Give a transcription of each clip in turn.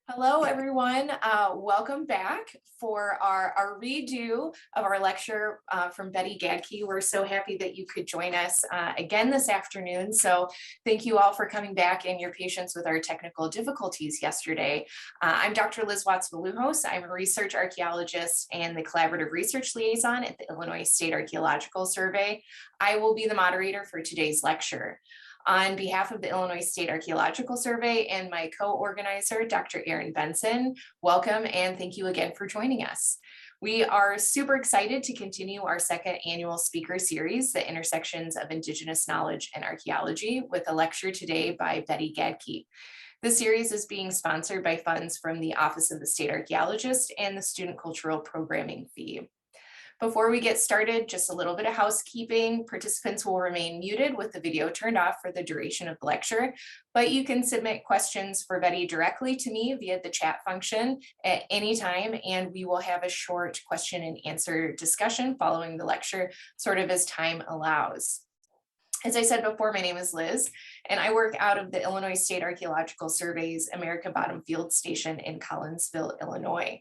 Hello, everyone. Welcome back for our redo of our lecture from Betty Gaedtke. We're so happy that you could join us again this afternoon. So thank you all for coming back and your patience with our technical difficulties yesterday. I'm Dr. Liz Watts-Valuhos. I'm a research archaeologist and the collaborative research liaison at the Illinois State Archaeological Survey. I will be the moderator for today's lecture. On behalf of the Illinois State Archaeological Survey and my co-organizer, Dr. Erin Benson, welcome and thank you again for joining us. We are super excited to continue our second annual speaker series, The Intersections of Indigenous Knowledge and Archaeology, with a lecture today by Betty Gaedtke. The series is being sponsored by funds from the Office of the State Archaeologist and the Student Cultural Programming Fee. Before we get started, just a little bit of housekeeping. Participants will remain muted with the video turned off for the duration of the lecture, but you can submit questions for Betty directly to me via the chat function at any time, and we will have a short question and answer discussion following the lecture, sort of as time allows. As I said before, my name is Liz, and I work out of the Illinois State Archaeological Survey's America Bottom Field Station in Collinsville, Illinois.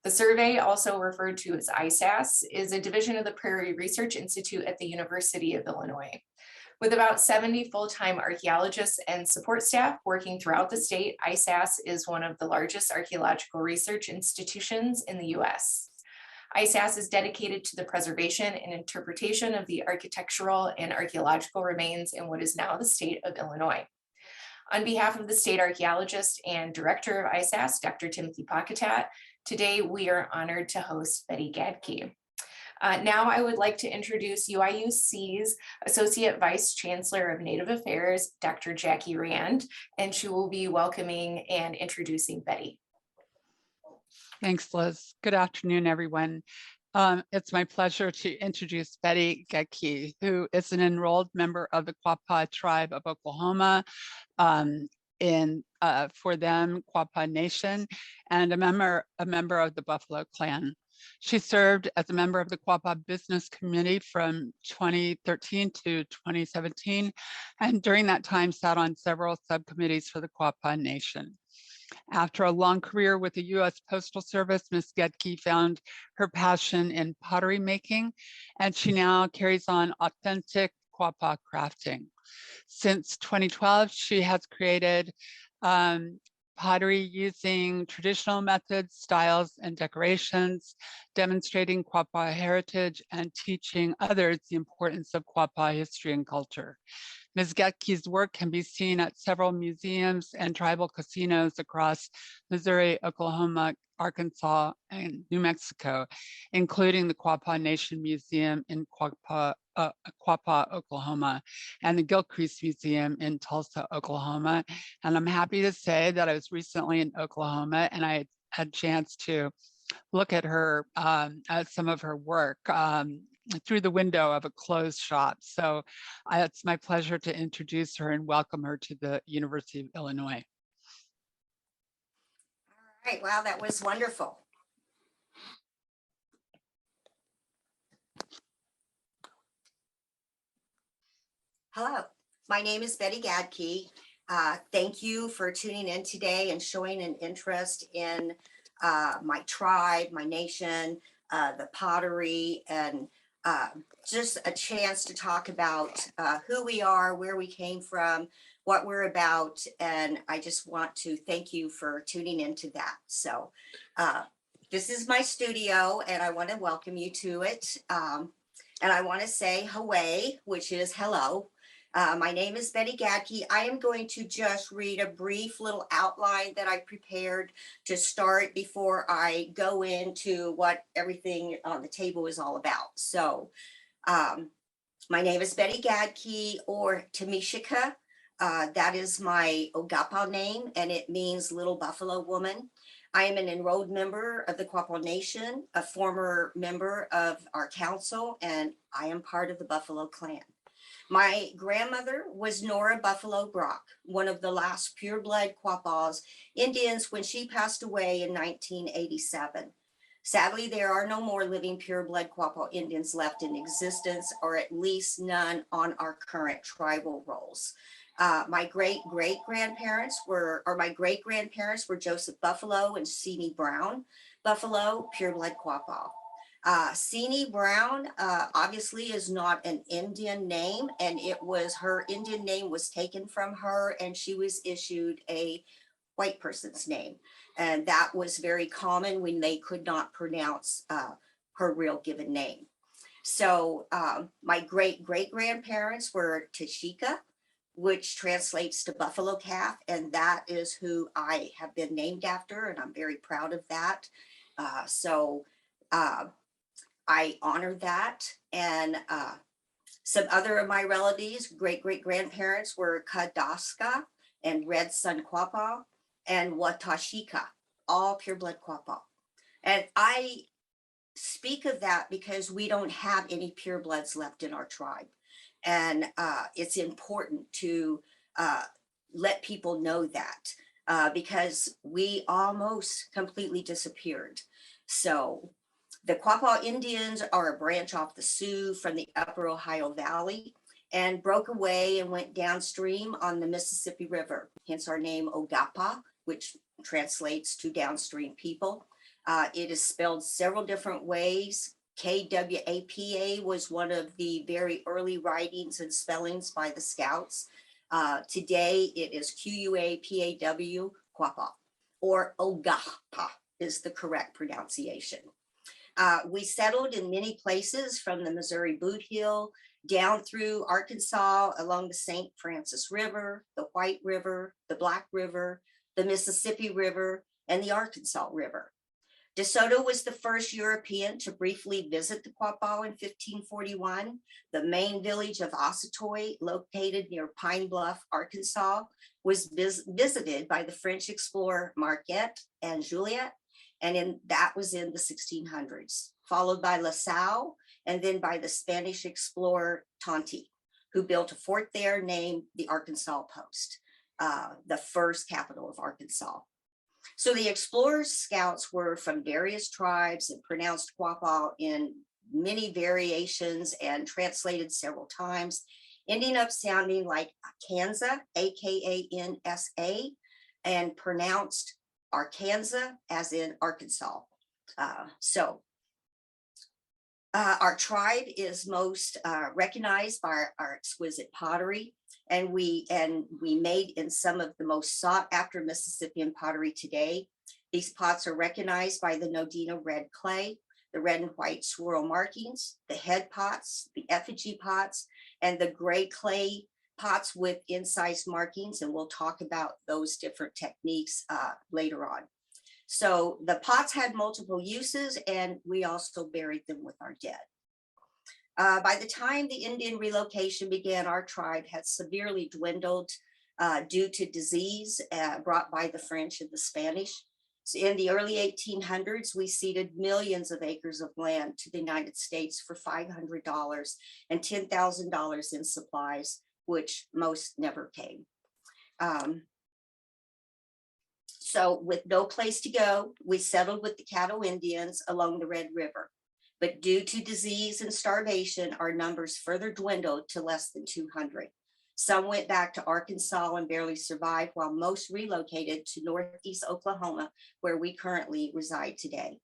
The survey, also referred to as ISAS, is a division of the Prairie Research Institute at the University of Illinois. With about 70 full-time archaeologists and support staff working throughout the state, ISAS is one of the largest archaeological research institutions in the US. ISAS is dedicated to the preservation and interpretation of the architectural and archaeological remains in what is now the state of Illinois. On behalf of the state archaeologist and director of ISAS, Dr. Timothy Pocketat, today we are honored to host Betty Gaedtke. Now I would like to introduce UIUC's Associate Vice Chancellor of Native Affairs, Dr. Jackie Rand, and she will be welcoming and introducing Betty. Thanks, Liz. Good afternoon, everyone. It's my pleasure to introduce Betty Gaedtke, who is an enrolled member of the Quapaw tribe of Oklahoma, for them, Quapaw Nation, and a member of the Buffalo Clan. She served as a member of the Quapaw Business Committee from 2013 to 2017, and during that time sat on several subcommittees for the Quapaw Nation. After a long career with the U.S. Postal Service, Ms. Gaedtke found her passion in pottery making, and she now carries on authentic Quapaw crafting. Since 2012, she has created pottery using traditional methods, styles, and decorations, demonstrating Quapaw heritage and teaching others the importance of Quapaw history and culture. Ms. Gaedtke's work can be seen at several museums and tribal casinos across Missouri, Oklahoma, Arkansas, and New Mexico, including the Quapaw Nation Museum in Quapaw, Oklahoma, and the Gilcrease Museum in Tulsa, Oklahoma. And I'm happy to say that I was recently in Oklahoma and I had a chance to look at at some of her work through the window of a closed shop. So it's my pleasure to introduce her and welcome her to the University of Illinois. All right, wow, that was wonderful. Hello, my name is Betty Gaedtke. Thank you for tuning in today and showing an interest in my tribe, my nation, the pottery, and just a chance to talk about who we are, where we came from, what we're about, and I just want to thank you for tuning into that. So this is my studio, and I want to welcome you to it. And I want to say Hawaii, which is hello. My name is Betty Gaedtke. I am going to just read a brief little outline that I prepared to start before I go into what everything on the table is all about. So my name is Betty Gaedtke, or Tamishika. That is my Quapaw name, and it means little buffalo woman. I am an enrolled member of the Quapaw Nation, a former member of our council, and I am part of the Buffalo Clan. My grandmother was Nora Buffalo Brock, one of the last pureblood Quapaws Indians when she passed away in 1987. Sadly, there are no more living pureblood Quapaw Indians left in existence, or at least none on our current tribal rolls. My great-great-grandparents were Joseph Buffalo and Sini Brown Buffalo, pureblood Quapaw. Sini Brown obviously is not an Indian name, and her Indian name was taken from her, and she was issued a white person's name. And that was very common when they could not pronounce her real given name. So my great-great-grandparents were Tashika, which translates to buffalo calf, and that is who I have been named after, and I'm very proud of that. I honor that. And some other of my relatives, great-great-grandparents were Kadaska and Red Sun Quapaw and Watashika, all pureblood Quapaw. And I speak of that because we don't have any purebloods left in our tribe. And it's important to let people know that because we almost completely disappeared. So the Quapaw Indians are a branch off the Sioux from the upper Ohio Valley and broke away and went downstream on the Mississippi River, hence our name Ogapa, which translates to downstream people. It is spelled several different ways. Kwapa was one of the very early writings and spellings by the Scouts. Today it is Quapaw, Quapaw, or Ogapa is the correct pronunciation. We settled in many places from the Missouri Boot Heel down through Arkansas along the St. Francis River, the White River, the Black River, the Mississippi River, and the Arkansas River. DeSoto was the first European to briefly visit the Quapaw in 1541. The main village of Ossetoy, located near Pine Bluff, Arkansas, was visited by the French explorer Marquette and Juliet, and that was in the 1600s, followed by La Salle, and then by the Spanish explorer Tonti, who built a fort there named the Arkansas Post, the first capital of Arkansas. So the explorers' scouts were from various tribes and pronounced Quapaw in many variations and translated several times, ending up sounding like Akansa, A-K-A-N-S-A, and pronounced Arkansas as in Arkansas. Our tribe is most recognized by our exquisite pottery, and we made in some of the most sought after Mississippian pottery today. These pots are recognized by the Nodina red clay, the red and white swirl markings, the head pots, the effigy pots, and the gray clay pots with incised markings. And we'll talk about those different techniques later on. So the pots had multiple uses, and we also buried them with our dead. By the time the Indian relocation began, our tribe had severely dwindled due to disease brought by the French and the Spanish. So in the early 1800s, we ceded millions of acres of land to the United States for $500 and $10,000 in supplies, which most never came. So with no place to go, we settled with the Caddo Indians along the Red River. But due to disease and starvation, our numbers further dwindled to less than 200. Some went back to Arkansas and barely survived, while most relocated to Northeast Oklahoma, where we currently reside today.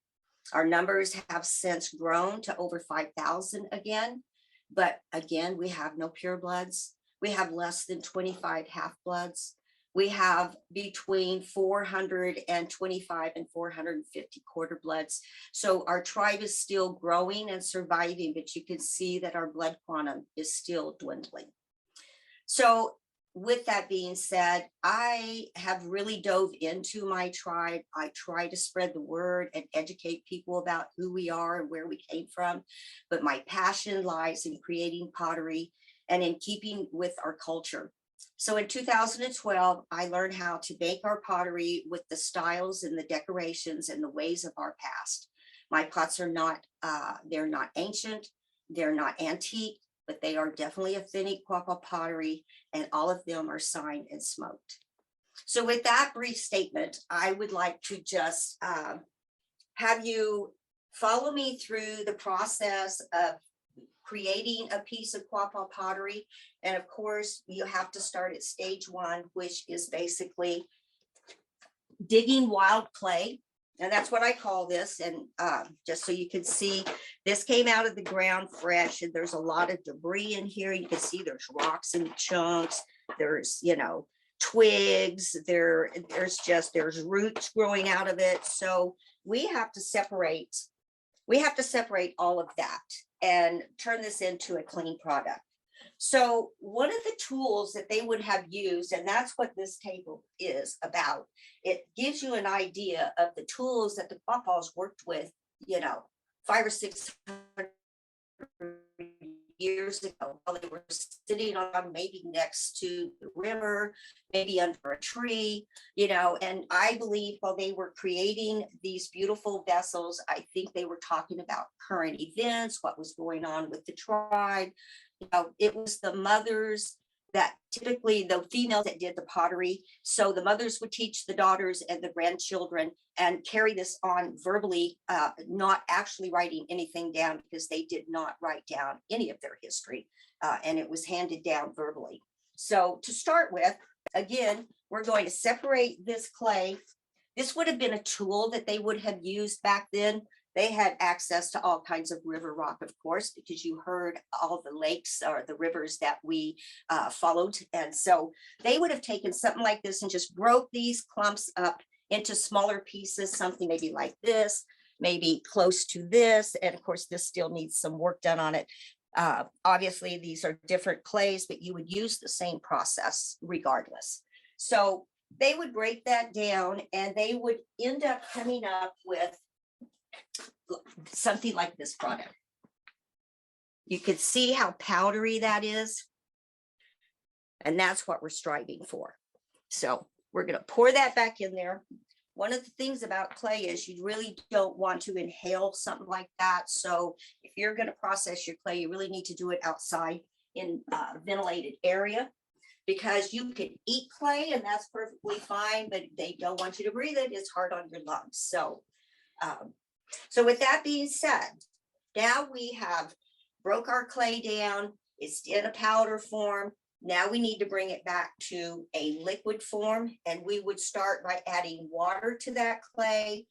Our numbers have since grown to over 5,000 again, but again, we have no purebloods. We have less than 25 half-bloods. We have between 425 and 450 quarter bloods. So our tribe is still growing and surviving, but you can see that our blood quantum is still dwindling. So with that being said, I have really dove into my tribe. I try to spread the word and educate people about who we are and where we came from. But my passion lies in creating pottery and in keeping with our culture. So in 2012, I learned how to bake our pottery with the styles and the decorations and the ways of our past. My pots are not, they're not ancient, they're not antique, but they are definitely authentic Quapaw pottery, and all of them are signed and smoked. So with that brief statement, I would like to just have you follow me through the process of creating a piece of Quapaw pottery. And of course, you have to start at stage one, which is basically digging wild clay. And that's what I call this. And just so you can see, this came out of the ground fresh, and there's a lot of debris in here. You can see there's rocks and chunks. There's, you know, twigs. There's roots growing out of it. So we have to separate all of that and turn this into a clean product. So one of the tools that they would have used, and that's what this table is about, it gives you an idea of the tools that the Quapaws worked with, you know, 500 or 600 years ago, while they were sitting on maybe next to the river, maybe under a tree, you know. And I believe while they were creating these beautiful vessels, I think they were talking about current events, what was going on with the tribe. You know, it was the mothers that typically, the females that did the pottery. So the mothers would teach the daughters and the grandchildren and carry this on verbally, not actually writing anything down, because they did not write down any of their history, and it was handed down verbally. So to start with, again, we're going to separate this clay. This would have been a tool that they would have used back then. They had access to all kinds of river rock, of course, because you heard all the lakes or the rivers that we followed. And so they would have taken something like this and just broke these clumps up into smaller pieces, something maybe like this, maybe close to this. And of course, this still needs some work done on it. Obviously, these are different clays, but you would use the same process regardless. So they would break that down, and they would end up coming up with something like this product. You can see how powdery that is. And that's what we're striving for. So we're going to pour that back in there. One of the things about clay is you really don't want to inhale something like that. So if you're going to process your clay, you really need to do it outside in a ventilated area, because you can eat clay and that's perfectly fine, but they don't want you to breathe it. It's hard on your lungs. So with that being said, now we have broke our clay down. It's in a powder form. Now we need to bring it back to a liquid form, and we would start by adding water to that clay.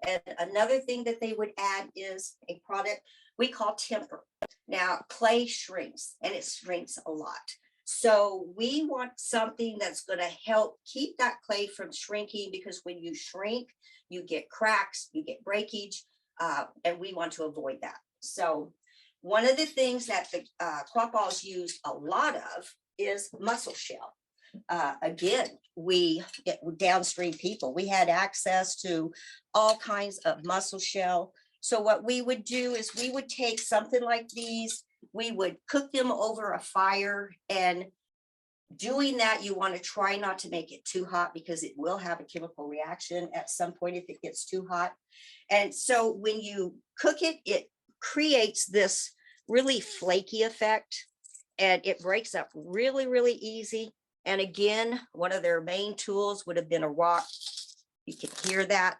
And another thing that they would add is a product we call temper. Now, clay shrinks, and it shrinks a lot. So we want something that's going to help keep that clay from shrinking, because when you shrink, you get cracks, you get breakage, and we want to avoid that. So one of the things that the Quapaws used a lot of is mussel shell. Again, we downstream people, we had access to all kinds of mussel shell. So what we would do is we would take something like these, we would cook them over a fire, and doing that, you want to try not to make it too hot, because it will have a chemical reaction at some point if it gets too hot. And so when you cook it, it creates this really flaky effect, and it breaks up really, really easy. And again, one of their main tools would have been a rock. You can hear that.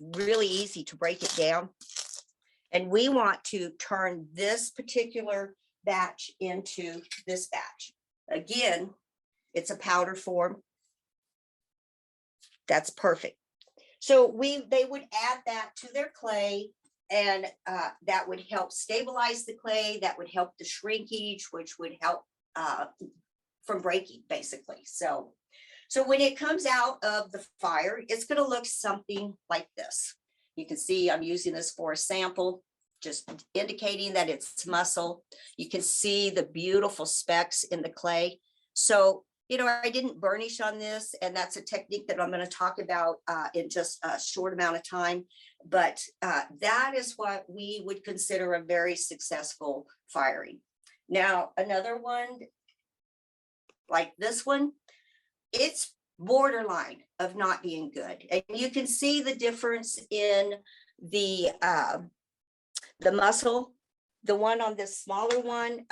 Really easy to break it down. And we want to turn this particular batch into this batch. Again, it's a powder form. That's perfect. So they would add that to their clay, and that would help stabilize the clay. That would help the shrinkage, which would help from breaking, basically. So when it comes out of the fire, it's going to look something like this. You can see I'm using this for a sample, just indicating that it's mussel. You can see the beautiful specks in the clay. So, you know, I didn't burnish on this, and that's a technique that I'm going to talk about in just a short amount of time. But that is what we would consider a very successful firing. Now, another one like this one, it's borderline of not being good. And you can see the difference in the mussel. The one on this smaller one,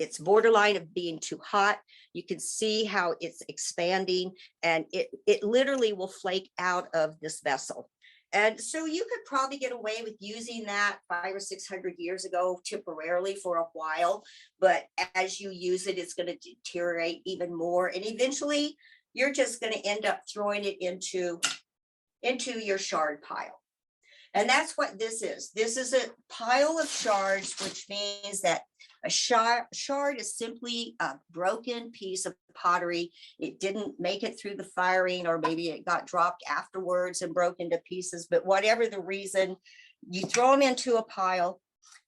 it's borderline of being too hot. You can see how it's expanding, and it literally will flake out of this vessel. And so you could probably get away with using that 500 or 600 years ago temporarily for a while, but as you use it, it's going to deteriorate even more. And eventually you're just going to end up throwing it into your shard pile. And that's what this is. This is a pile of shards, which means that a shard is simply a broken piece of pottery. It didn't make it through the firing, or maybe it got dropped afterwards and broke into pieces. But whatever the reason, you throw them into a pile.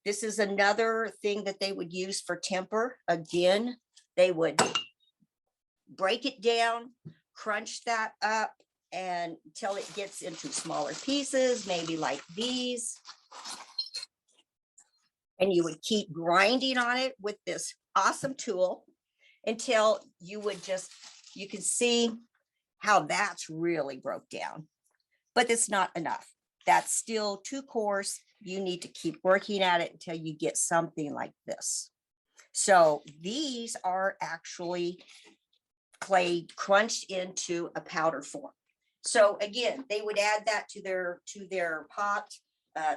This is another thing that they would use for temper. Again, they would break it down, crunch that up, and until it gets into smaller pieces, maybe like these. And you would keep grinding on it with this awesome tool until you can see how that's really broke down. But it's not enough. That's still too coarse. You need to keep working at it until you get something like this. So these are actually clay crunched into a powder form. So again, they would add that to their pot,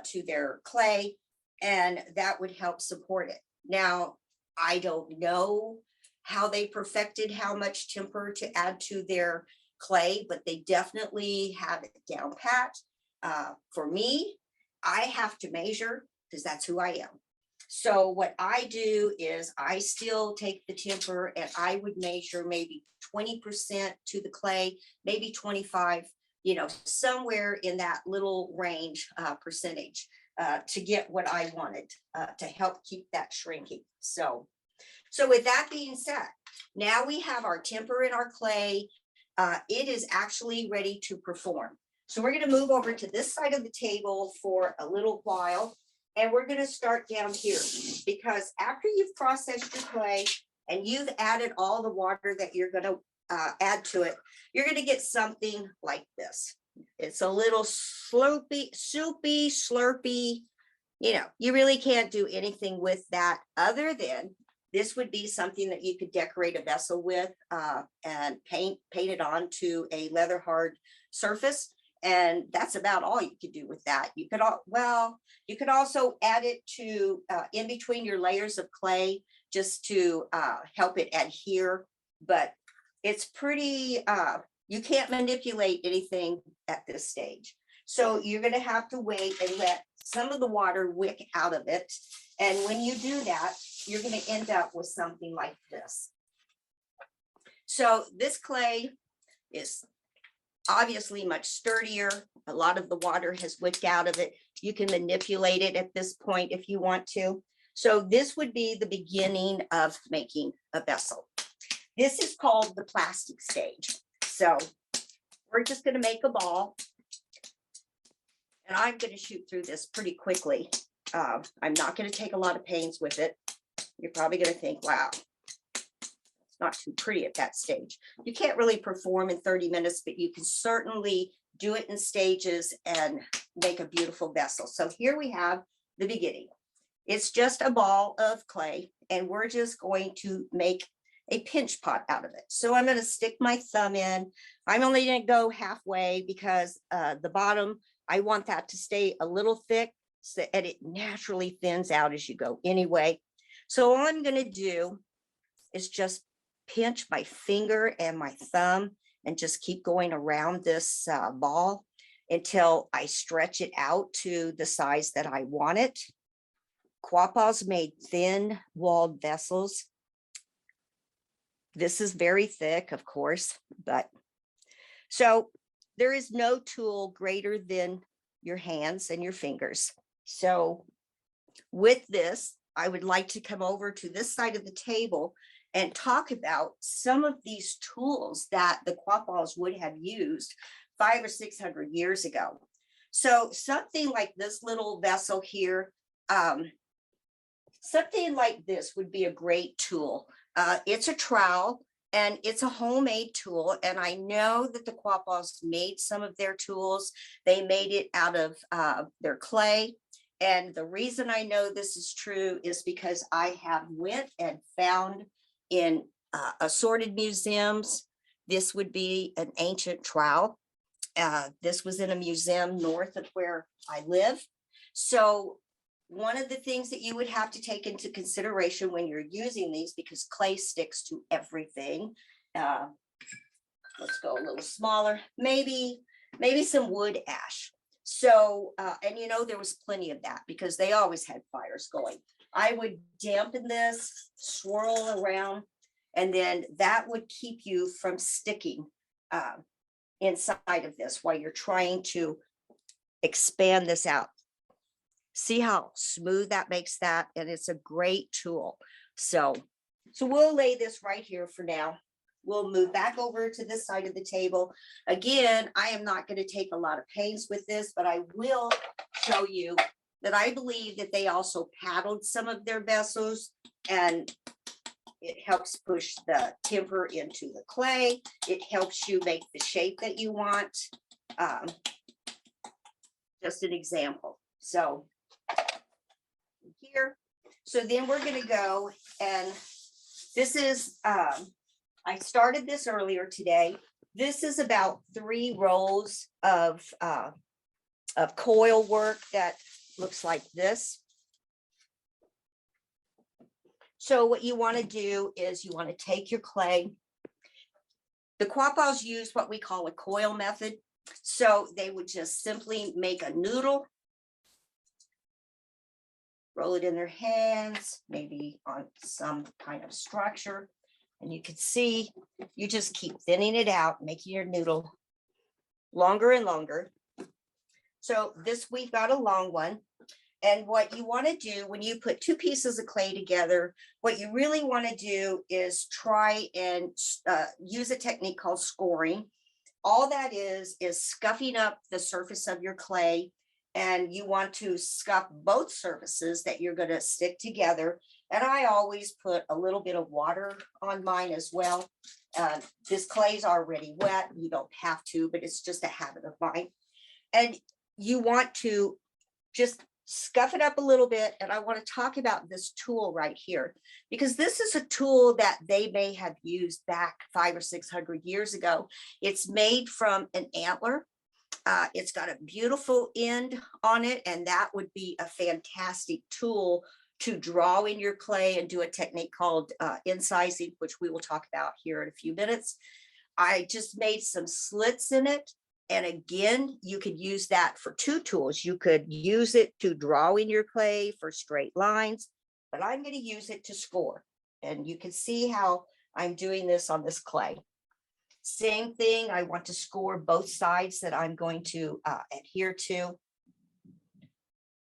to their clay, and that would help support it. Now, I don't know how they perfected how much temper to add to their clay, but they definitely have it down pat. For me, I have to measure because that's who I am. So what I do is I still take the temper and I would measure maybe 20% to the clay, maybe 25, somewhere in that little range percentage to get what I wanted to help keep that shrinking. So with that being said, now we have our temper and our clay. It is actually ready to perform. So we're going to move over to this side of the table for a little while. And we're going to start down here, because after you've processed your clay and you've added all the water that you're going to add to it, you're going to get something like this. It's a little soupy, slurpy. You really can't do anything with that other than this would be something that you could decorate a vessel with and paint it onto a leather hard surface. And that's about all you could do with that. You could also add it to in between your layers of clay just to help it adhere. But it's pretty, you can't manipulate anything at this stage. So you're going to have to wait and let some of the water wick out of it. And when you do that, you're going to end up with something like this. So this clay is obviously much sturdier. A lot of the water has wicked out of it. You can manipulate it at this point if you want to. So this would be the beginning of making a vessel. This is called the plastic stage. So we're just going to make a ball. And I'm going to shoot through this pretty quickly. I'm not going to take a lot of pains with it. You're probably going to think, wow, it's not too pretty at that stage. You can't really perform in 30 minutes, but you can certainly do it in stages and make a beautiful vessel. So here we have the beginning. It's just a ball of clay, and we're just going to make a pinch pot out of it. So I'm going to stick my thumb in. I'm only going to go halfway because the bottom, I want that to stay a little thick so that it naturally thins out as you go anyway. So all I'm going to do is just pinch my finger and my thumb and just keep going around this ball until I stretch it out to the size that I want it. Quapaws made thin walled vessels. This is very thick, of course, but so there is no tool greater than your hands and your fingers. So with this, I would like to come over to this side of the table and talk about some of these tools that the Quapaws would have used 500 or 600 years ago. So something like this little vessel here, something like this would be a great tool. It's a trowel and it's a homemade tool. And I know that the Quapaws made some of their tools. They made it out of their clay. And the reason I know this is true is because I have went and found in assorted museums, this would be an ancient trowel. This was in a museum north of where I live. So one of the things that you would have to take into consideration when you're using these, because clay sticks to everything. Let's go a little smaller, maybe some wood ash. So, and you know, there was plenty of that because they always had fires going. I would dampen this, swirl around, and then that would keep you from sticking inside of this while you're trying to expand this out. See how smooth that makes that? And it's a great tool. So we'll lay this right here for now. We'll move back over to this side of the table. Again, I am not going to take a lot of pains with this, but I will show you that I believe that they also paddled some of their vessels, and it helps push the timber into the clay. It helps you make the shape that you want. Just an example. So here, so then we're going to go, and this is, I started this earlier today. This is about 3 rows of coil work that looks like this. So what you want to do is you want to take your clay. The Quapaws use what we call a coil method. So they would just simply make a noodle, roll it in their hands, maybe on some kind of structure. And you can see, you just keep thinning it out, making your noodle longer and longer. So this, we've got a long one. And what you want to do when you put 2 pieces of clay together, what you really want to do is try and use a technique called scoring. All that is scuffing up the surface of your clay, and you want to scuff both surfaces that you're going to stick together. And I always put a little bit of water on mine as well. This clay is already wet. You don't have to, but it's just a habit of mine. And you want to just scuff it up a little bit. And I want to talk about this tool right here, because this is a tool that they may have used back 500 or 600 years ago. It's made from an antler. It's got a beautiful end on it, and that would be a fantastic tool to draw in your clay and do a technique called incising, which we will talk about here in a few minutes. I just made some slits in it. And again, you could use that for 2 tools. You could use it to draw in your clay for straight lines, but I'm going to use it to score. And you can see how I'm doing this on this clay. Same thing, I want to score both sides that I'm going to adhere to,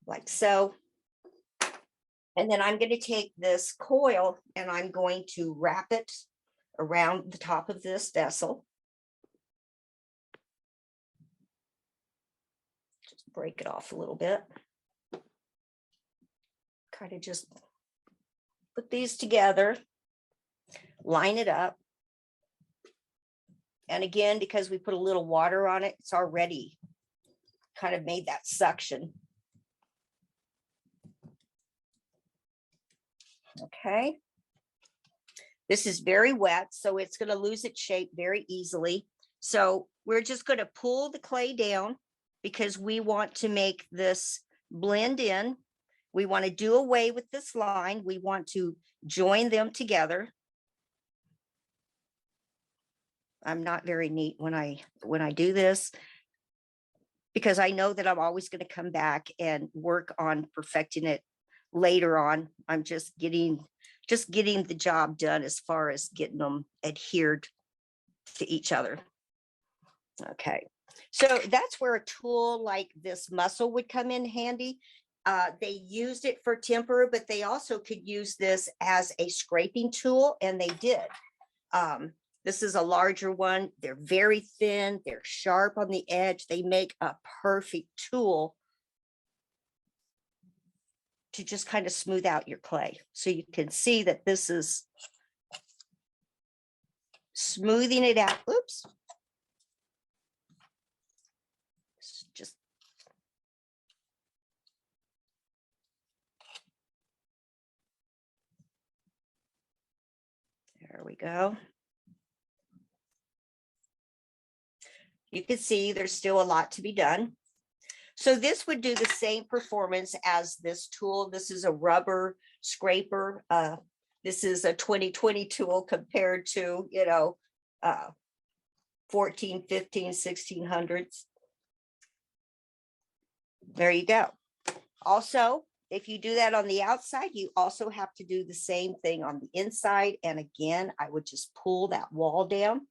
like so. And then I'm going to take this coil and I'm going to wrap it around the top of this vessel. Just break it off a little bit. Kind of just put these together, line it up. And again, because we put a little water on it, it's already kind of made that suction. Okay. This is very wet, so it's going to lose its shape very easily. So we're just going to pull the clay down because we want to make this blend in. We want to do away with this line. We want to join them together. I'm not very neat when I do this, because I know that I'm always going to come back and work on perfecting it later on. I'm just getting the job done as far as getting them adhered to each other. Okay, so that's where a tool like this mussel would come in handy. They used it for timber, but they also could use this as a scraping tool, and they did. This is a larger one. They're very thin. They're sharp on the edge. They make a perfect tool to just kind of smooth out your clay. So you can see that this is smoothing it out. Oops. Just there we go. You can see there's still a lot to be done. So this would do the same performance as this tool. This is a rubber scraper. This is a 2020 tool compared to, 14, 15, 1600s. There you go. Also, if you do that on the outside, you also have to do the same thing on the inside. And again, I would just pull that wall down.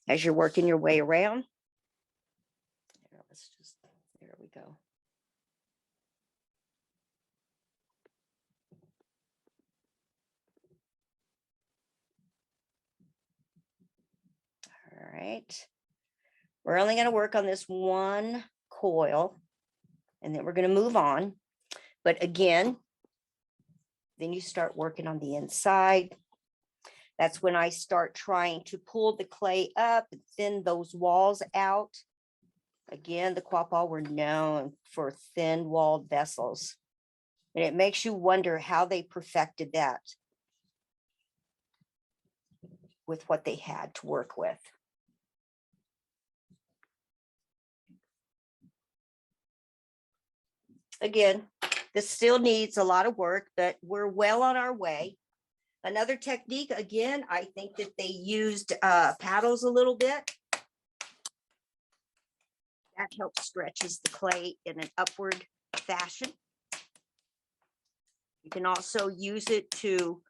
As you're working your way around. There we go. All right. We're only going to work on this one coil, and then we're going to move on. But again, then you start working on the inside. That's when I start trying to pull the clay up and thin those walls out. Again, the Quapaw were known for thin walled vessels. And it makes you wonder how they perfected that with what they had to work with. Again, this still needs a lot of work, but we're well on our way. Another technique, again, I think that they used paddles a little bit. That helps stretches the clay in an upward fashion. You can also use it to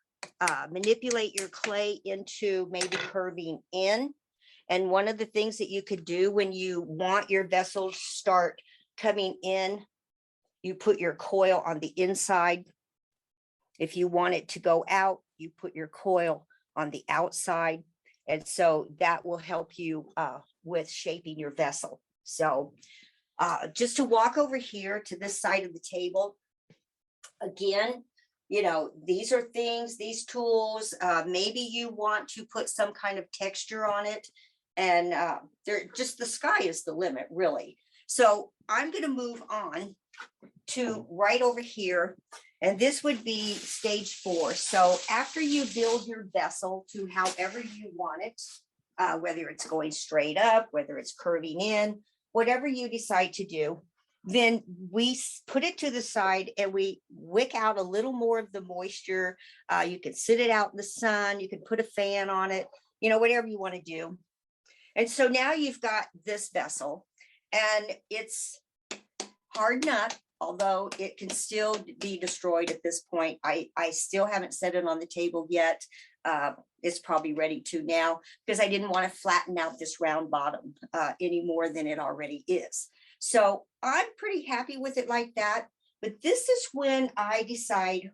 manipulate your clay into maybe curving in. And one of the things that you could do when you want your vessels start coming in, you put your coil on the inside. If you want it to go out, you put your coil on the outside. And so that will help you with shaping your vessel. So just to walk over here to this side of the table, again, these are things, these tools, maybe you want to put some kind of texture on it, and they're just, the sky is the limit, really. So I'm going to move on to right over here, and this would be stage 4. So after you build your vessel to however you want it, whether it's going straight up, whether it's curving in, whatever you decide to do, then we put it to the side and we wick out a little more of the moisture. You can sit it out in the sun, you can put a fan on it, whatever you want to do. And so now you've got this vessel, and it's hard enough, although it can still be destroyed at this point. I still haven't set it on the table yet. It's probably ready to now, because I didn't want to flatten out this round bottom any more than it already is. So I'm pretty happy with it like that. But this is when I decide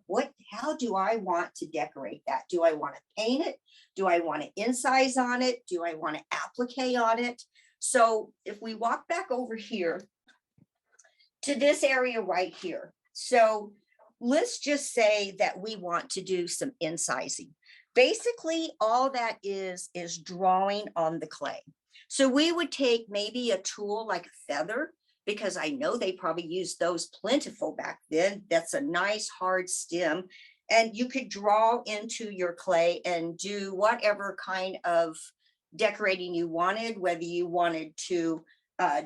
how do I want to decorate that? Do I want to paint it? Do I want to incise on it? Do I want to applique on it? So if we walk back over here to this area right here. So let's just say that we want to do some incising. Basically, all that is drawing on the clay. So we would take maybe a tool like a feather, because I know they probably used those plentiful back then. That's a nice hard stem. And you could draw into your clay and do whatever kind of decorating you wanted, whether you wanted to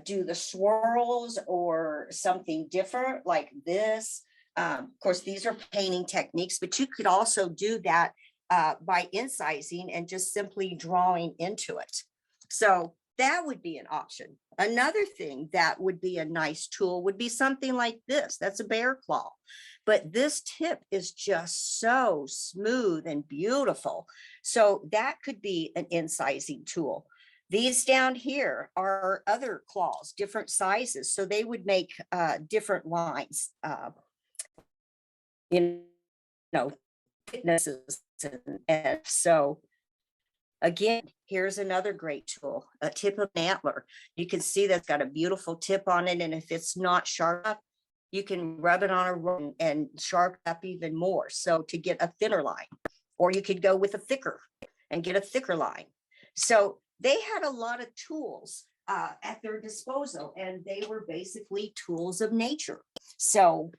do the swirls or something different like this. Of course, these are painting techniques, but you could also do that by incising and just simply drawing into it. So that would be an option. Another thing that would be a nice tool would be something like this. That's a bear claw. But this tip is just so smooth and beautiful. So that could be an incising tool. These down here are other claws, different sizes. So they would make different lines, thicknesses. And so again, here's another great tool, a tip of an antler. You can see that's got a beautiful tip on it. And if it's not sharp enough, you can rub it on a rod and sharpen up even more. So to get a thinner line, or you could go with a thicker and get a thicker line. So they had a lot of tools at their disposal, and they were basically tools of nature. So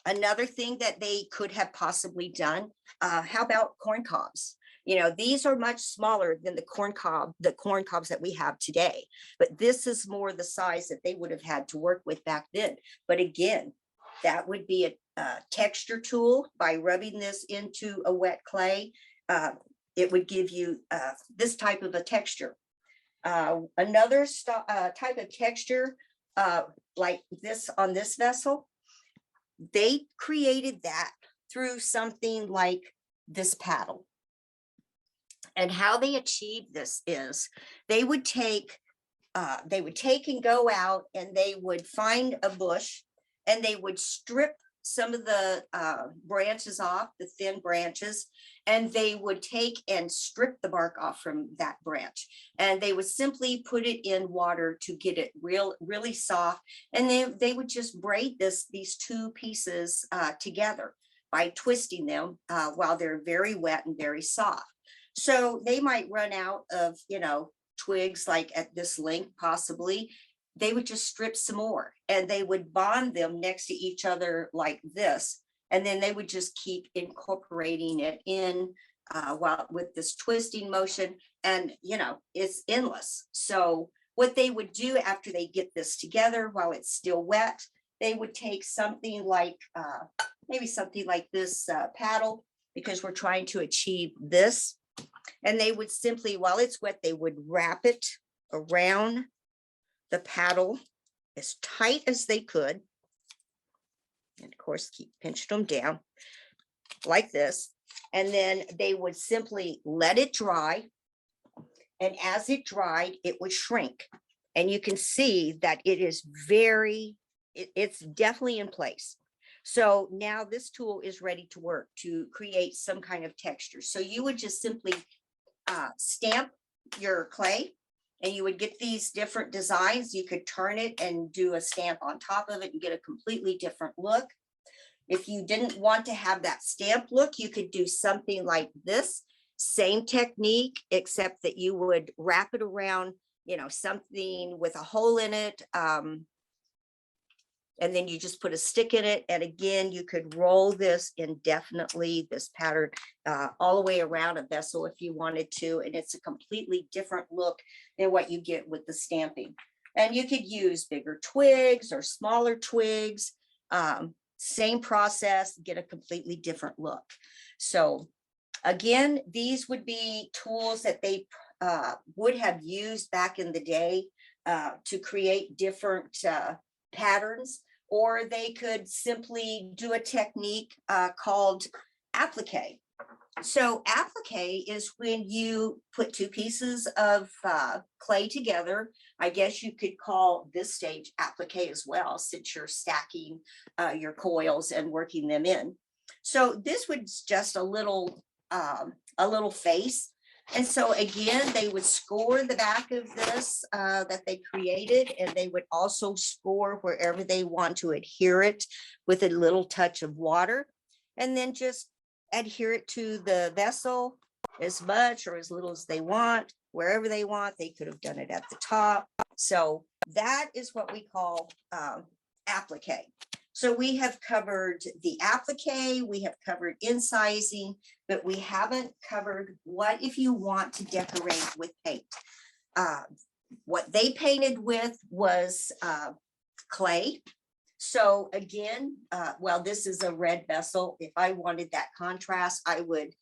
another thing that they could have possibly done, how about corn cobs? You know, these are much smaller than the corn cobs that we have today. But this is more the size that they would have had to work with back then. But again, that would be a texture tool. By rubbing this into a wet clay, it would give you this type of a texture. Another type of texture, like this on this vessel, they created that through something like this paddle. And how they achieved this is they would take and go out and they would find a bush and they would strip some of the branches off, the thin branches, and they would take and strip the bark off from that branch. And they would simply put it in water to get it really soft. And they would just braid these two pieces together by twisting them while they're very wet and very soft. So they might run out of, you know, twigs like at this length possibly. They would just strip some more and they would bond them next to each other like this. And then they would just keep incorporating it in while with this twisting motion. And, you know, it's endless. So what they would do after they get this together while it's still wet, they would take something like maybe something like this paddle, because we're trying to achieve this. And they would simply, while it's wet, they would wrap it around the paddle as tight as they could. And of course, keep pinching them down like this. And then they would simply let it dry. And as it dried, it would shrink. And you can see that it is it's definitely in place. So now this tool is ready to work to create some kind of texture. So you would just simply stamp your clay and you would get these different designs. You could turn it and do a stamp on top of it and get a completely different look. If you didn't want to have that stamp look, you could do something like this. Same technique, except that you would wrap it around, you know, something with a hole in it. And then you just put a stick in it. And again, you could roll this indefinitely, this pattern, all the way around a vessel if you wanted to. And it's a completely different look than what you get with the stamping. And you could use bigger twigs or smaller twigs. Same process, get a completely different look. So again, these would be tools that they would have used back in the day to create different patterns, or they could simply do a technique called applique. So applique is when you put two pieces of clay together. I guess you could call this stage applique as well, since you're stacking your coils and working them in. So this was just a little face. And so again, they would score the back of this that they created, and they would also score wherever they want to adhere it with a little touch of water, and then just adhere it to the vessel as much or as little as they want, wherever they want. They could have done it at the top. So that is what we call applique. So we have covered the applique, we have covered incising, but we haven't covered what if you want to decorate with paint. What they painted with was clay. So again, well, this is a red vessel. If I wanted that contrast, I would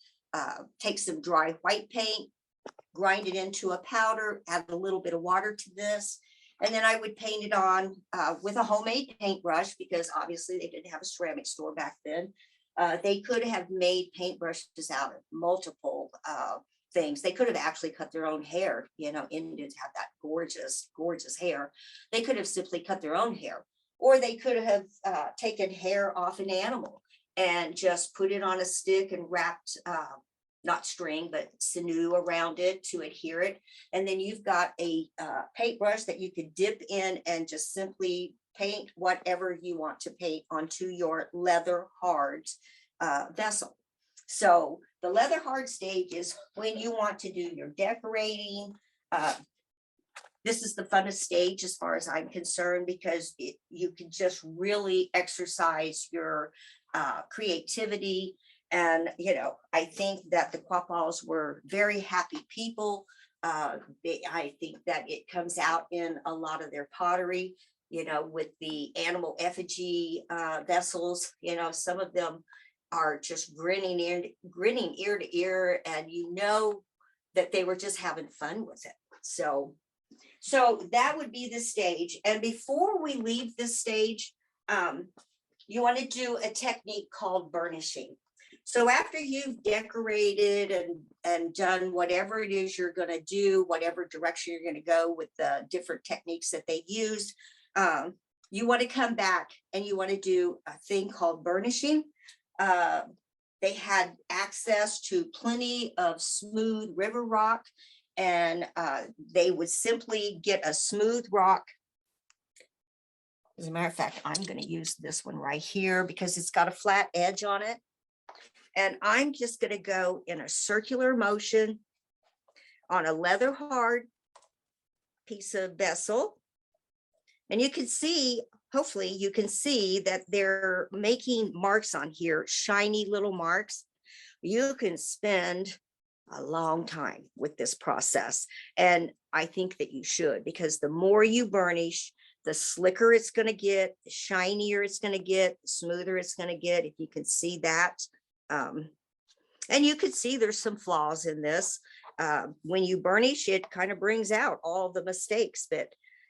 take some dry white paint, grind it into a powder, add a little bit of water to this, and then I would paint it on with a homemade paintbrush, because obviously they didn't have a ceramic store back then. They could have made paintbrushes out of multiple things. They could have actually cut their own hair. You know, Indians have that gorgeous, gorgeous hair. They could have simply cut their own hair, or they could have taken hair off an animal and just put it on a stick and wrapped not string, but sinew around it to adhere it. And then you've got a paintbrush that you could dip in and just simply paint whatever you want to paint onto your leather hard vessel. So the leather hard stage is when you want to do your decorating. This is the funnest stage as far as I'm concerned, because you can just really exercise your creativity. And, I think that the Quapaws were very happy people. I think that it comes out in a lot of their pottery, with the animal effigy vessels. Some of them are just grinning ear to ear, and that they were just having fun with it. So that would be the stage. And before we leave this stage, you want to do a technique called burnishing. So after you've decorated and done whatever it is you're going to do, whatever direction you're going to go with the different techniques that they use, you want to come back and you want to do a thing called burnishing. They had access to plenty of smooth river rock, and they would simply get a smooth rock. As a matter of fact, I'm going to use this one right here because it's got a flat edge on it. And I'm just going to go in a circular motion on a leather hard piece of vessel. And you can see, hopefully you can see that they're making marks on here, shiny little marks. You can spend a long time with this process. And I think that you should, because the more you burnish, the slicker it's going to get, the shinier it's going to get, the smoother it's going to get, if you can see that. And you could see there's some flaws in this. When you burnish, it kind of brings out all the mistakes. But,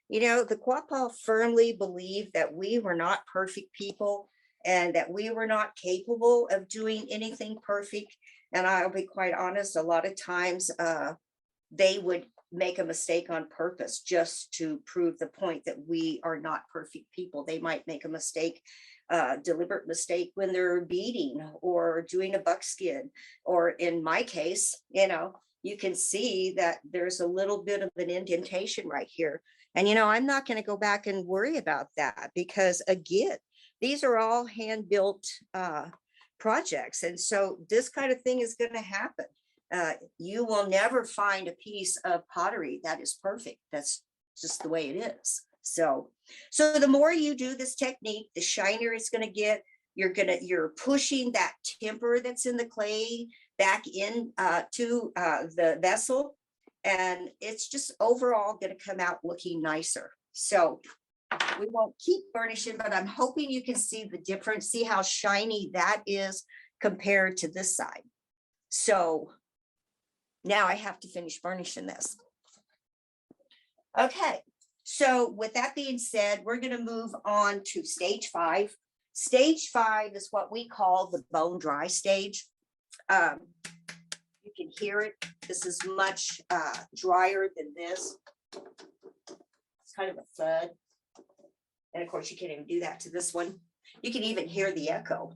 the Quapaw firmly believed that we were not perfect people and that we were not capable of doing anything perfect. And I'll be quite honest, a lot of times they would make a mistake on purpose just to prove the point that we are not perfect people. They might make a mistake, deliberate mistake, when they're beading or doing a buckskin, or in my case, you can see that there's a little bit of an indentation right here. And, I'm not going to go back and worry about that, because again, these are all hand-built projects. And so this kind of thing is going to happen. You will never find a piece of pottery that is perfect. That's just the way it is. So the more you do this technique, the shinier it's going to get. You're pushing that temper that's in the clay back in to the vessel, and it's just overall going to come out looking nicer. So we won't keep burnishing, but I'm hoping you can see the difference, see how shiny that is compared to this side. So now I have to finish burnishing this. Okay, so with that being said, we're going to move on to stage 5. Stage 5 is what we call the bone dry stage. You can hear it. This is much drier than this. It's kind of a thud. And of course, you can't even do that to this one. You can even hear the echo,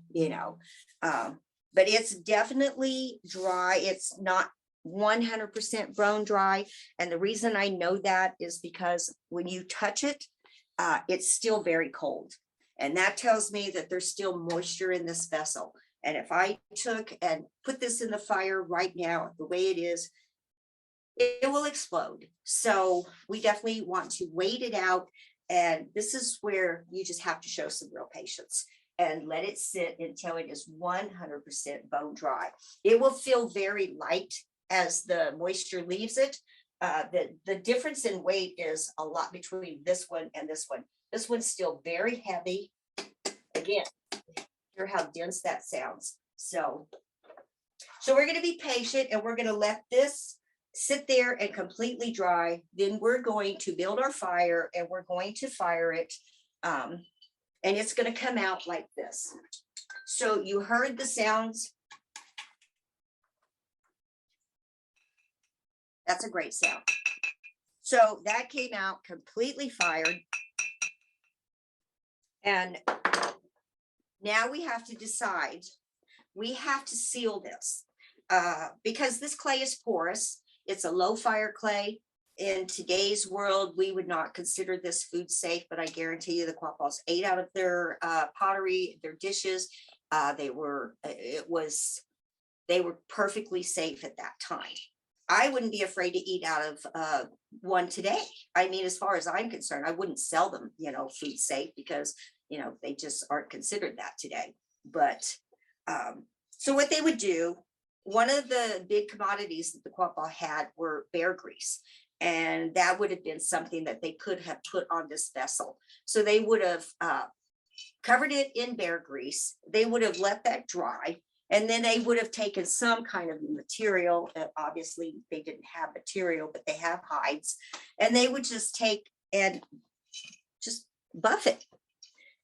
but it's definitely dry. It's not 100% bone dry. And the reason I know that is because when you touch it, it's still very cold. And that tells me that there's still moisture in this vessel. And if I took and put this in the fire right now, the way it is, it will explode. So we definitely want to wait it out. And this is where you just have to show some real patience and let it sit until it is 100% bone dry. It will feel very light as the moisture leaves it. The difference in weight is a lot between this one and this one. This one's still very heavy. Again, hear how dense that sounds. So we're going to be patient, and we're going to let this sit there and completely dry. Then we're going to build our fire, and we're going to fire it. And it's going to come out like this. So you heard the sounds. That's a great sound. So that came out completely fired. And now we have to decide, we have to seal this because this clay is porous. It's a low fire clay. In today's world, we would not consider this food safe, but I guarantee you the Quapaws ate out of their pottery, their dishes. They were perfectly safe at that time. I wouldn't be afraid to eat out of one today. I mean, as far as I'm concerned, I wouldn't sell them, food safe, because, they just aren't considered that today. But So what they would do, one of the big commodities that the Quapaw had were bear grease. And that would have been something that they could have put on this vessel. So they would have covered it in bear grease. They would have let that dry. And then they would have taken some kind of material. Obviously, they didn't have material, but they have hides. And they would just take and just buff it.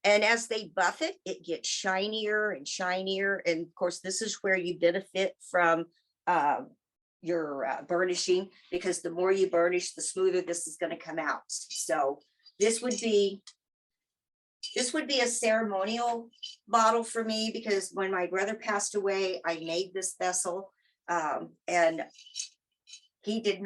And as they buff it, it gets shinier and shinier. And of course, this is where you benefit from your burnishing, because the more you burnish, the smoother this is going to come out. So this would be a ceremonial bottle for me, because when my brother passed away, I made this vessel, and he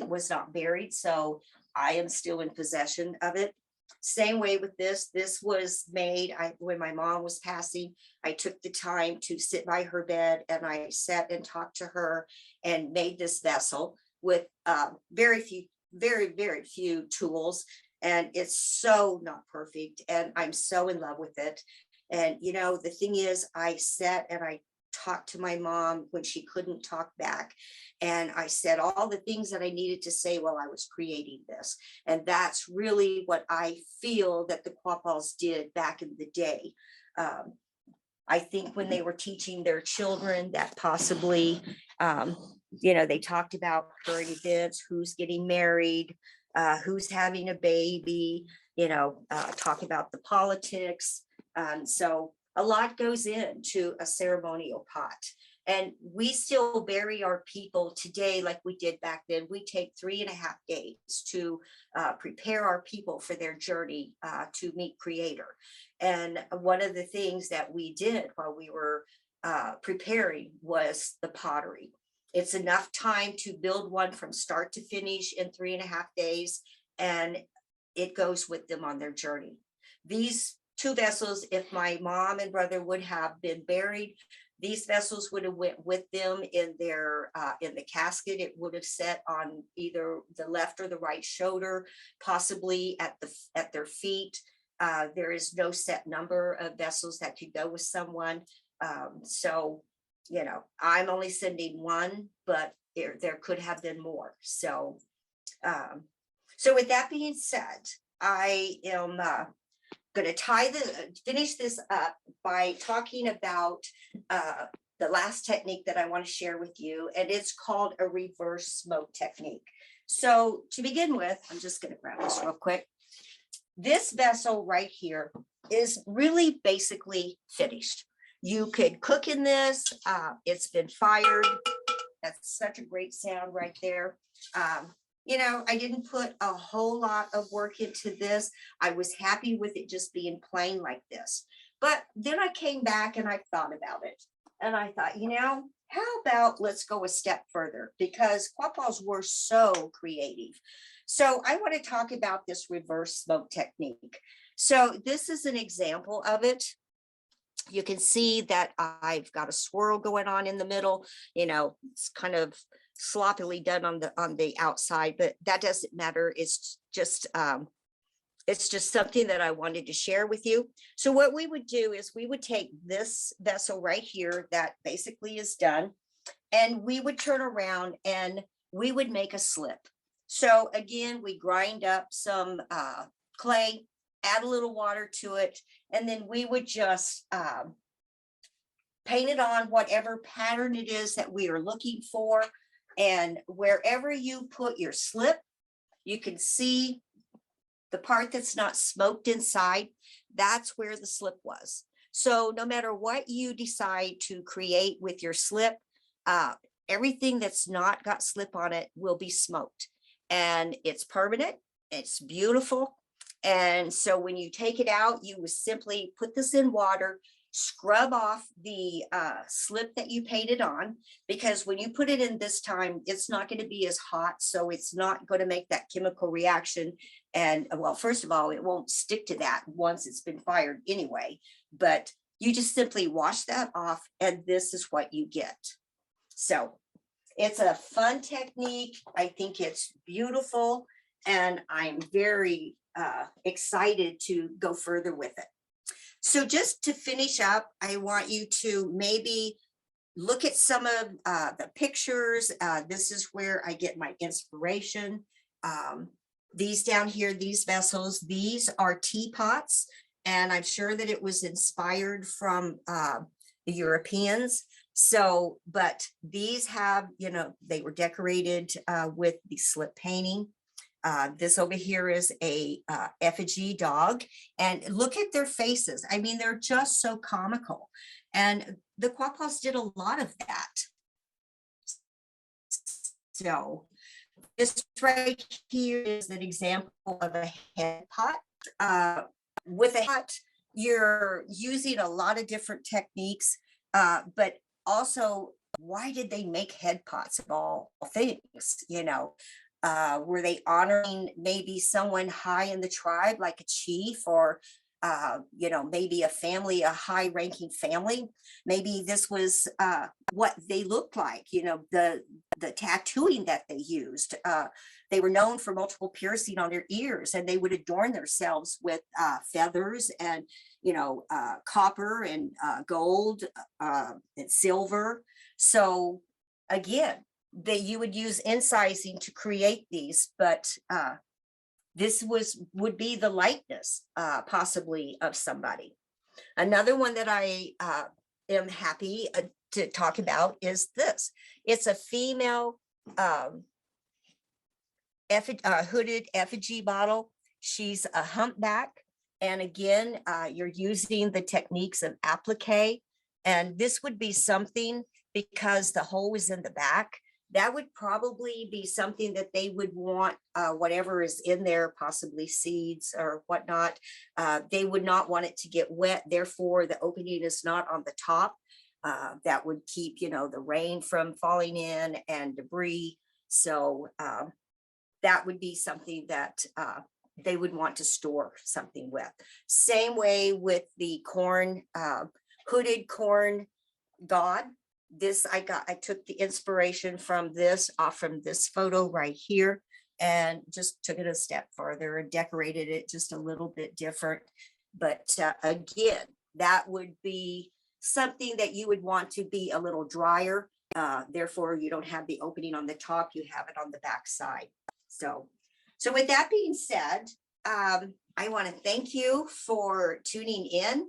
was not buried, so I am still in possession of it. Same way with this was made when my mom was passing. I took the time to sit by her bed, and I sat and talked to her and made this vessel with very few tools. And it's so not perfect, and I'm so in love with it. And you know, the thing is, I sat and I talked to my mom when she couldn't talk back, and I said all the things that I needed to say while I was creating this. And that's really what I feel that the Quapaws did back in the day. I think when they were teaching their children that possibly, you know, they talked about current events, who's getting married, who's having a baby, you know, talk about the politics. So a lot goes into a ceremonial pot. And we still bury our people today like we did back then. We take 3.5 days to prepare our people for their journey to meet Creator. And one of the things that we did while we were preparing was the pottery. It's enough time to build one from start to finish in 3.5 days, and it goes with them on their journey. These 2 vessels, if my mom and brother would have been buried, these vessels would have went with them in their in the casket. It would have sat on either the left or the right shoulder, possibly at their feet. There is no set number of vessels that could go with someone. So, you know, I'm only sending one, but there could have been more. So, so with that being said, I am going to finish this up by talking about the last technique that I want to share with you, and it's called a reverse smoke technique. So to begin with, I'm just going to grab this real quick. This vessel right here is really basically finished. You could cook in this. It's been fired. That's such a great sound right there. You know, I didn't put a whole lot of work into this. I was happy with it just being plain like this. But then I came back and I thought about it. And I thought, you know, how about let's go a step further, because Quapaws were so creative. So I want to talk about this reverse smoke technique. So this is an example of it. You can see that I've got a swirl going on in the middle. You know, it's kind of sloppily done on the outside, but that doesn't matter. It's just something that I wanted to share with you. So what we would do is we would take this vessel right here that basically is done, and we would turn around and we would make a slip. So again, we grind up some clay, add a little water to it, and then we would just paint it on whatever pattern it is that we are looking for. And wherever you put your slip, you can see the part that's not smoked inside. That's where the slip was. So no matter what you decide to create with your slip, everything that's not got slip on it will be smoked. And it's permanent, it's beautiful. And so when you take it out, you would simply put this in water, scrub off the slip that you painted on, because when you put it in this time, it's not going to be as hot. So it's not going to make that chemical reaction. And well, first of all, it won't stick to that once it's been fired anyway, but you just simply wash that off, and this is what you get. So it's a fun technique. I think it's beautiful, and I'm very excited to go further with it. So just to finish up, I want you to maybe look at some of the pictures. This is where I get my inspiration. These down here, these vessels, these are teapots, and I'm sure that it was inspired from the Europeans. So, but these have, you know, they were decorated with the slip painting. This over here is a effigy dog, and look at their faces. I mean, they're just so comical. And the Quapaws did a lot of that. So this right here is an example of a head pot. With a pot, you're using a lot of different techniques, but also, why did they make head pots of all things? You know, were they honoring maybe someone high in the tribe, like a chief, or you know, maybe a family, a high-ranking family? Maybe this was what they looked like. You know, the tattooing that they used. They were known for multiple piercing on their ears, and they would adorn themselves with feathers and, you know, copper and gold and silver. So again, you would use incising to create these, but this would be the likeness possibly of somebody. Another one that I am happy to talk about is this. It's a female hooded effigy bottle. She's a humpback. And again, you're using the techniques of applique. And this would be something, because the hole is in the back, that would probably be something that they would want, whatever is in there, possibly seeds or whatnot. They would not want it to get wet. Therefore, the opening is not on the top. That would keep, you know, the rain from falling in and debris. So that would be something that they would want to store something with. Same way with the corn, hooded corn god. This I took the inspiration from this from this photo right here, and just took it a step further and decorated it just a little bit different. But again, that would be something that you would want to be a little drier. Therefore, you don't have the opening on the top, you have it on the back side. So with that being said, I want to thank you for tuning in.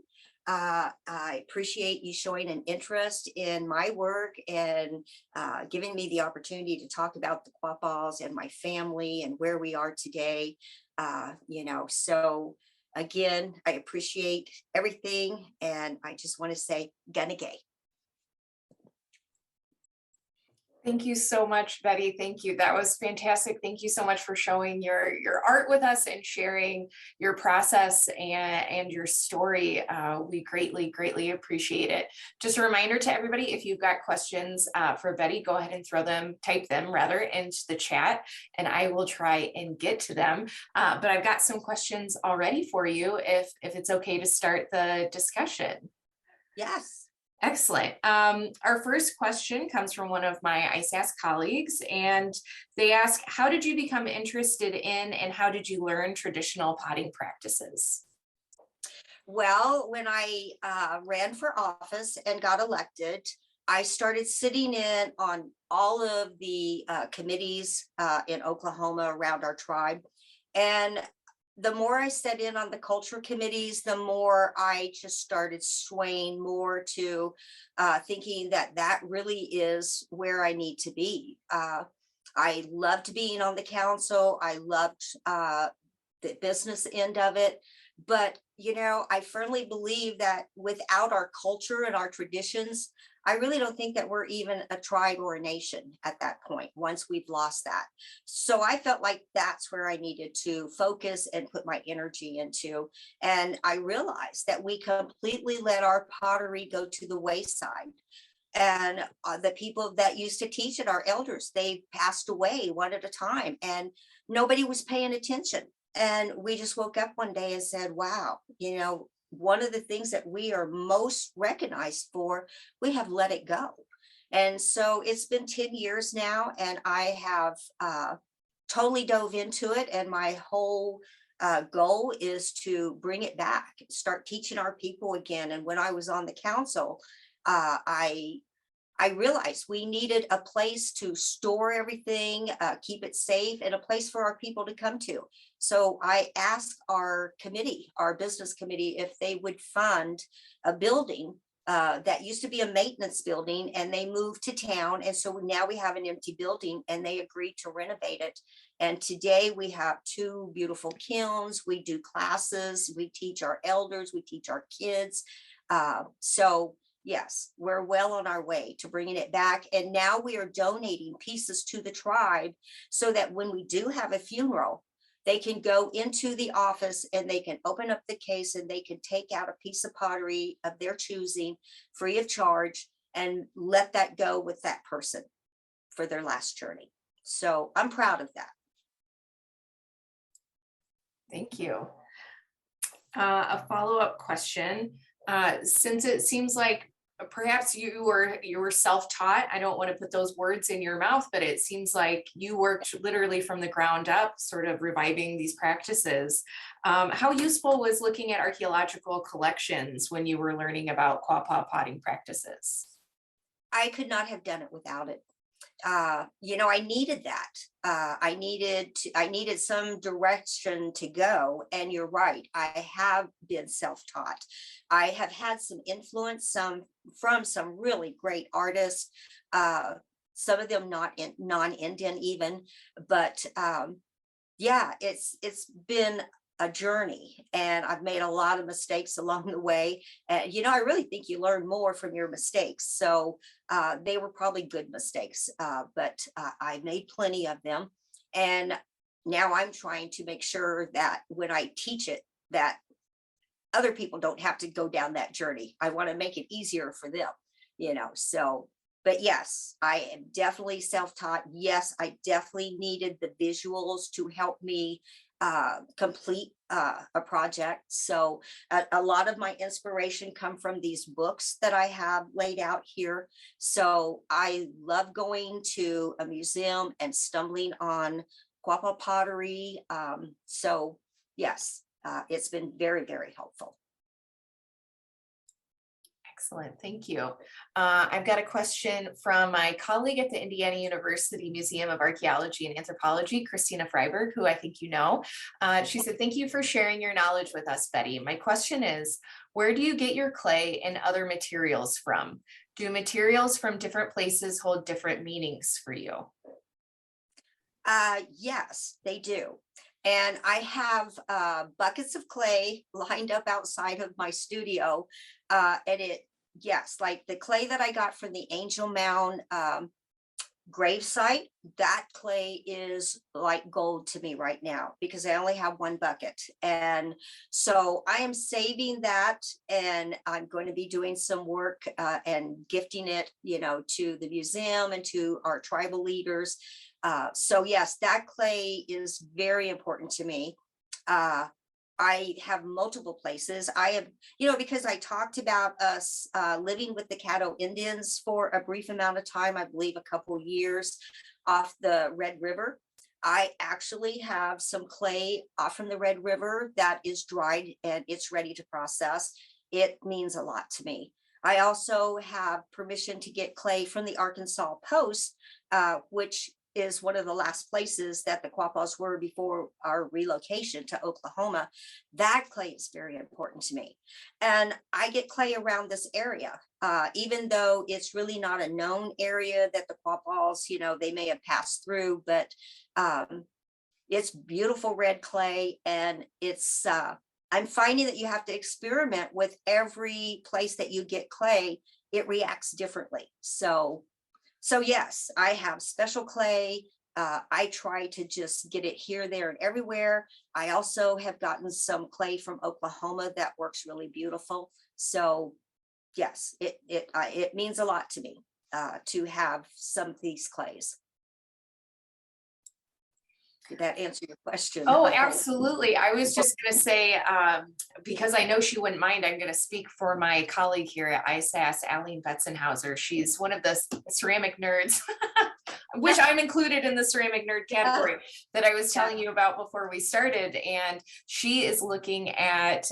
I appreciate you showing an interest in my work and giving me the opportunity to talk about the Quapaws and my family and where we are today. You know, so again, I appreciate everything, and I just want to say, Gaedtke. Thank you so much, Betty. Thank you. That was fantastic. Thank you so much for showing your art with us and sharing your process and your story. We greatly appreciate it. Just a reminder to everybody, if you've got questions for Betty, go ahead and type them rather into the chat, and I will try and get to them. But I've got some questions already for you, if it's okay to start the discussion. Yes. Excellent. Our first question comes from one of my ISAS colleagues, and they ask, how did you become interested in and how did you learn traditional potting practices? Well, when I ran for office and got elected, I started sitting in on all of the committees in Oklahoma around our tribe. And the more I sat in on the culture committees, the more I just started swaying more to thinking that that really is where I need to be. I loved being on the council. I loved the business end of it. But, you know, I firmly believe that without our culture and our traditions, I really don't think that we're even a tribe or a nation at that point, once we've lost that. So I felt like that's where I needed to focus and put my energy into. And I realized that we completely let our pottery go to the wayside. And the people that used to teach it, our elders, they passed away one at a time, and nobody was paying attention. And we just woke up one day and said, wow, you know, one of the things that we are most recognized for, we have let it go. And so it's been 10 years now, and I have totally dove into it, and my whole goal is to bring it back, start teaching our people again. And when I was on the council, I realized we needed a place to store everything, keep it safe, and a place for our people to come to. So I asked our committee, our business committee, if they would fund a building that used to be a maintenance building, and they moved to town. And so now we have an empty building, and they agreed to renovate it. And today we have 2 beautiful kilns. We do classes. We teach our elders. We teach our kids. So yes, we're well on our way to bringing it back. And now we are donating pieces to the tribe so that when we do have a funeral, they can go into the office and they can open up the case and they can take out a piece of pottery of their choosing free of charge and let that go with that person for their last journey. So I'm proud of that. Thank you. A follow-up question. Since it seems like perhaps you were self-taught, I don't want to put those words in your mouth, but it seems like you worked literally from the ground up, sort of reviving these practices. How useful was looking at archaeological collections when you were learning about Quapaw potting practices? I could not have done it without it. I needed that. I needed some direction to go. And you're right, I have been self-taught. I have had some influence, from some really great artists, some of them not non-Indian even, but yeah, it's been a journey, and I've made a lot of mistakes along the way. I really think you learn more from your mistakes. So they were probably good mistakes, but I made plenty of them. And now I'm trying to make sure that when I teach it, that other people don't have to go down that journey. I want to make it easier for them, so. But yes, I am definitely self-taught. Yes, I definitely needed the visuals to help me complete a project. So a lot of my inspiration come from these books that I have laid out here. So I love going to a museum and stumbling on Quapaw pottery. So yes, it's been very, very helpful. Excellent, thank you. I've got a question from my colleague at the Indiana University Museum of Archaeology and Anthropology, Christina Freiberg, who I think you know. She said, thank you for sharing your knowledge with us, Betty. My question is, where do you get your clay and other materials from? Do materials from different places hold different meanings for you? Yes, they do. And I have buckets of clay lined up outside of my studio. Yes, like the clay that I got from the Angel Mound gravesite, that clay is like gold to me right now because I only have 1 bucket. And so I am saving that, and I'm going to be doing some work and gifting it, to the museum and to our tribal leaders. So yes, that clay is very important to me. I have multiple places. I have, because I talked about us living with the Caddo Indians for a brief amount of time, I believe a couple years off the Red River. I actually have some clay off from the Red River that is dried and it's ready to process. It means a lot to me. I also have permission to get clay from the Arkansas Post, which is one of the last places that the Quapaws were before our relocation to Oklahoma. That clay is very important to me. And I get clay around this area, even though it's really not a known area that the Quapaws, they may have passed through, but it's beautiful red clay. And it's, I'm finding that you have to experiment with every place that you get clay. It reacts differently. So yes, I have special clay. I try to just get it here, there, and everywhere. I also have gotten some clay from Oklahoma that works really beautiful. So yes, it means a lot to me to have some of these clays. Did that answer your question? Oh, absolutely. I was just going to say, because I know she wouldn't mind, I'm going to speak for my colleague here at ISAS, Aline Betzenhauser. She's one of the ceramic nerds which I'm included in the ceramic nerd category that I was telling you about before we started. And she is looking at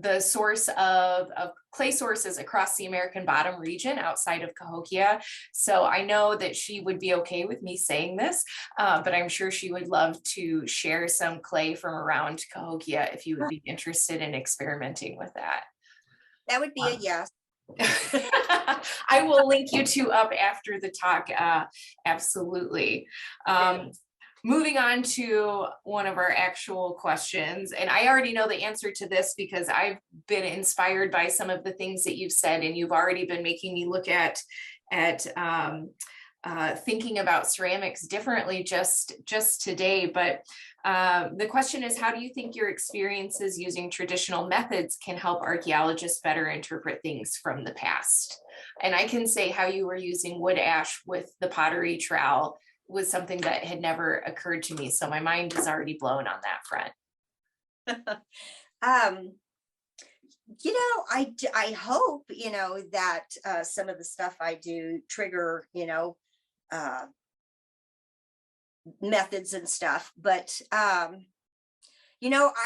the source of clay sources across the American Bottom region outside of Cahokia. So I know that she would be okay with me saying this, but I'm sure she would love to share some clay from around Cahokia if you would be interested in experimenting with that. That would be a yes. I will link you two up after the talk. Absolutely. Moving on to one of our actual questions, and I already know the answer to this because I've been inspired by some of the things that you've said, and you've already been making me look at thinking about ceramics differently just today. But the question is, how do you think your experiences using traditional methods can help archaeologists better interpret things from the past? And I can say how you were using wood ash with the pottery trowel was something that had never occurred to me. So my mind is already blown on that front. I hope, that some of the stuff I do trigger, methods and stuff, but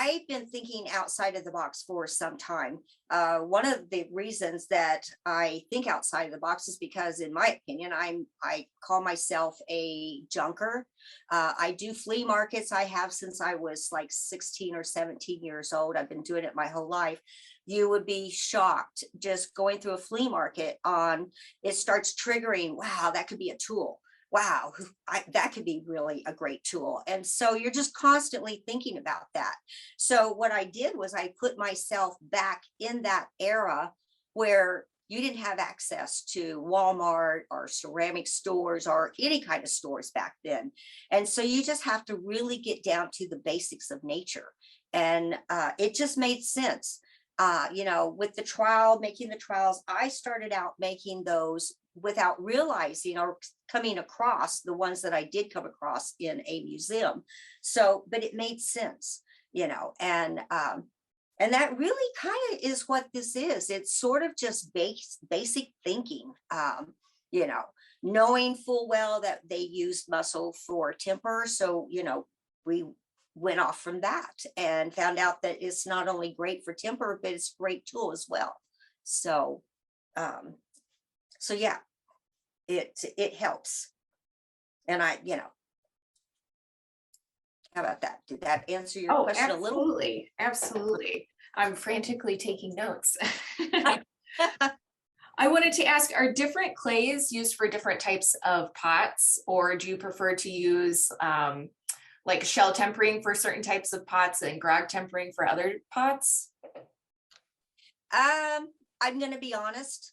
I've been thinking outside of the box for some time. One of the reasons that I think outside of the box is because, in my opinion, I call myself a junker. I do flea markets. I have since I was like 16 or 17 years old. I've been doing it my whole life. You would be shocked just going through a flea market it starts triggering, wow, that could be a tool. Wow, that could be really a great tool. And so you're just constantly thinking about that. So what I did was I put myself back in that era where you didn't have access to Walmart or ceramic stores or any kind of stores back then. And so you just have to really get down to the basics of nature. And it just made sense. With the trowel, making the trowels, I started out making those without realizing or coming across the ones that I did come across in a museum. So, but it made sense, and that really kind of is what this is. It's sort of just basic thinking, knowing full well that they used mussel for timber. So, we went off from that and found out that it's not only great for timber, but it's a great tool as well. So, yeah, it helps. And how about that? Did that answer your question a little? Absolutely. Absolutely. I'm frantically taking notes. I wanted to ask, are different clays used for different types of pots, or do you prefer to use like shell tempering for certain types of pots and grog tempering for other pots? I'm going to be honest.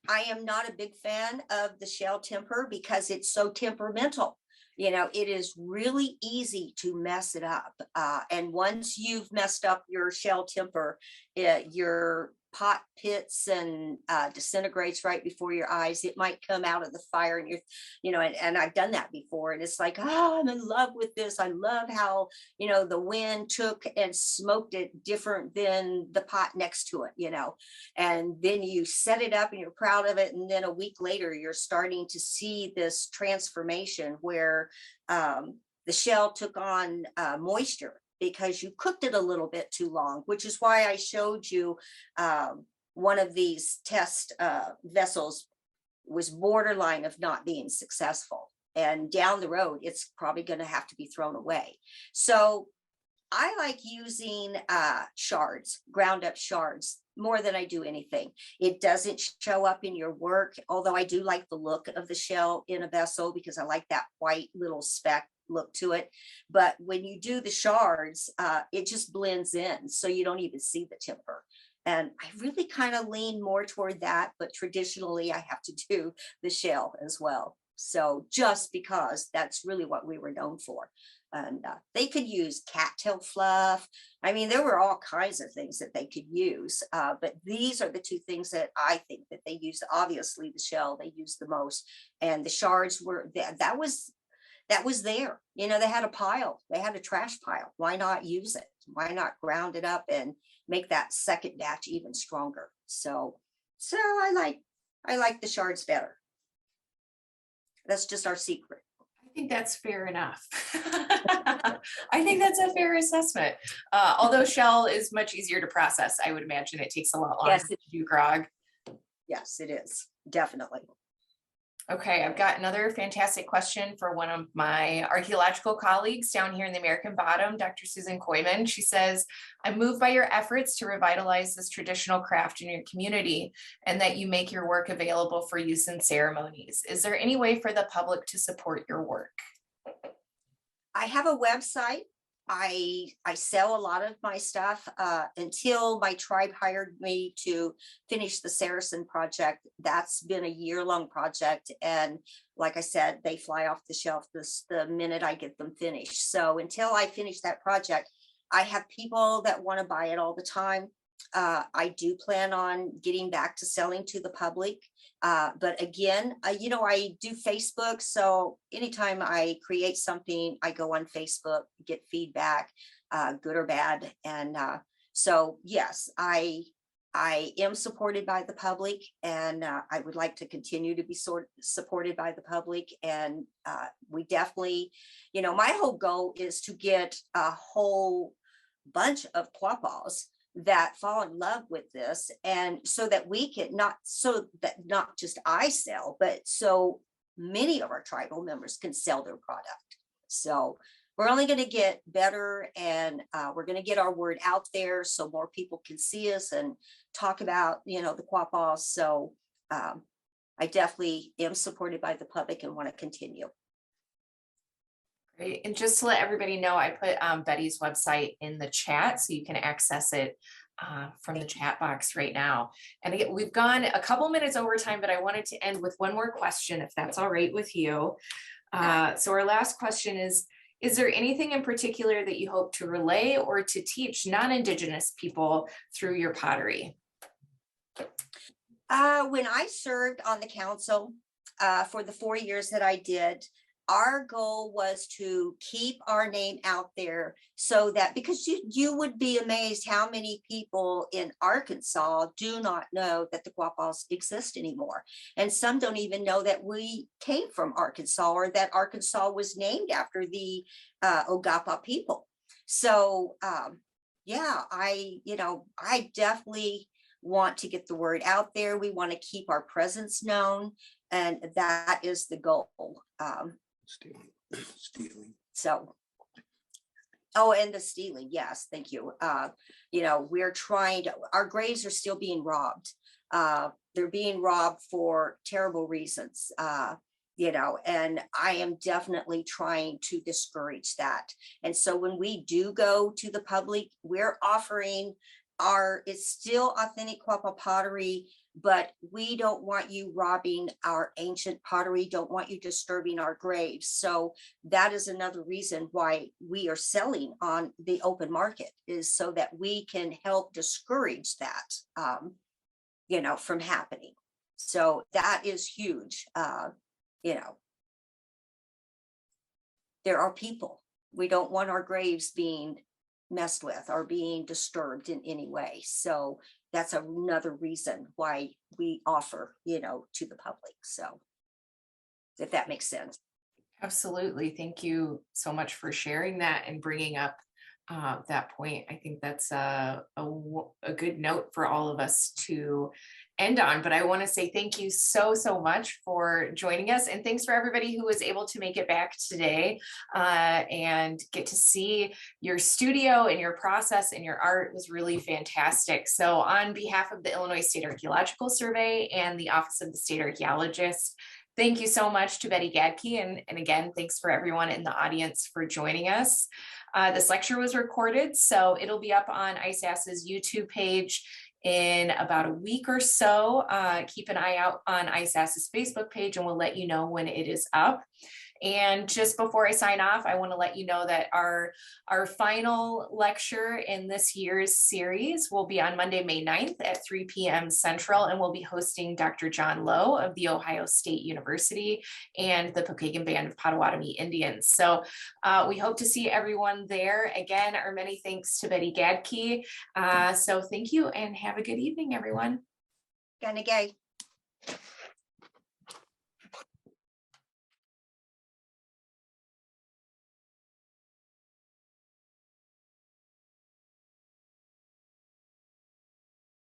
I am not a big fan of the shell temper because it's so temperamental. It is really easy to mess it up. And once you've messed up your shell temper, your pot pits and disintegrates right before your eyes. It might come out of the fire and and I've done that before. And it's like, oh, I'm in love with this. I love how, the wind took and smoked it different than the pot next to it, and then you set it up and you're proud of it. And then a week later, you're starting to see this transformation where the shell took on moisture, because you cooked it a little bit too long, which is why I showed you one of these test vessels was borderline of not being successful. And down the road, it's probably going to have to be thrown away. So I like using shards, ground up shards, more than I do anything. It doesn't show up in your work, although I do like the look of the shell in a vessel because I like that white little speck look to it. But when you do the shards, it just blends in, so you don't even see the timber. And I really kind of lean more toward that, but traditionally I have to do the shell as well. So just because that's really what we were known for. And they could use cattail fluff. I mean, there were all kinds of things that they could use, but these are the two things that I think that they use. Obviously the shell they used the most, and the shards were that was there. They had a pile, they had a trash pile. Why not use it? Why not ground it up and make that second batch even stronger? So I like the shards better. That's just our secret. I think that's fair enough. I think that's a fair assessment. Although shell is much easier to process, I would imagine it takes a lot longer Yes, to do grog. Yes, it is, definitely. Okay, I've got another fantastic question for one of my archaeological colleagues down here in the American Bottom, Dr. Susan Koyman. She says, I'm moved by your efforts to revitalize this traditional craft in your community and that you make your work available for use in ceremonies. Is there any way for the public to support your work? I have a website. I sell a lot of my stuff until my tribe hired me to finish the Saracen project. That's been a year-long project. And like I said, they fly off the shelf the minute I get them finished. So until I finish that project, I have people that want to buy it all the time. I do plan on getting back to selling to the public. But again, you know, I do Facebook. So anytime I create something, I go on Facebook, get feedback, good or bad. And so, yes, I am supported by the public, and I would like to continue to be supported by the public. And we definitely, you know, my whole goal is to get a whole bunch of Quapaws that fall in love with this, and so that we can not just I sell, but so many of our tribal members can sell their product. So we're only going to get better, and we're going to get our word out there so more people can see us and talk about, you know, the Quapaws. So I definitely am supported by the public and want to continue. Great. And just to let everybody know, I put Betty's website in the chat so you can access it from the chat box right now. And again, we've gone a couple minutes over time, but I wanted to end with one more question, if that's all right with you. So our last question is there anything in particular that you hope to relay or to teach non-Indigenous people through your pottery? When I served on the council for the 4 years that I did, our goal was to keep our name out there so that, because you would be amazed how many people in Arkansas do not know that the Quapaws exist anymore. And some don't even know that we came from Arkansas, or that Arkansas was named after the Quapaw people. So yeah, I definitely want to get the word out there. We want to keep our presence known, and that is the goal. Stealing. So, oh, and the stealing. Yes, thank you. You know, we're trying to, our graves are still being robbed. They're being robbed for terrible reasons, you know, and I am definitely trying to discourage that. And so when we do go to the public, we're offering it's still authentic Quapaw pottery, but we don't want you robbing our ancient pottery, don't want you disturbing our graves. So that is another reason why we are selling on the open market, is so that we can help discourage that, you know, from happening. So that is huge. You know, there are people, we don't want our graves being messed with or being disturbed in any way. So that's another reason why we offer, you know, to the public. So if that makes sense. Absolutely. Thank you so much for sharing that and bringing up that point. I think that's a good note for all of us to end on. But I want to say thank you so much for joining us, and thanks for everybody who was able to make it back today and get to see your studio and your process and your art. Was really fantastic. So on behalf of the Illinois State Archaeological Survey and the Office of the State Archaeologist, thank you so much to Betty Gaedtke, and again, thanks for everyone in the audience for joining us. This lecture was recorded, so it'll be up on ISAS's YouTube page in about a week or so. Keep an eye out on ISAS's Facebook page, and we'll let you know when it is up. And just before I sign off, I want to let you know that our final lecture in this year's series will be on Monday, May 9th at 3 p.m. Central, and we'll be hosting Dr. John Lowe of the Ohio State University and the Pokagon Band of Potawatomi Indians. So we hope to see everyone there. Again, our many thanks to Betty Gaedtke. So thank you and have a good evening, everyone. Gaedtke.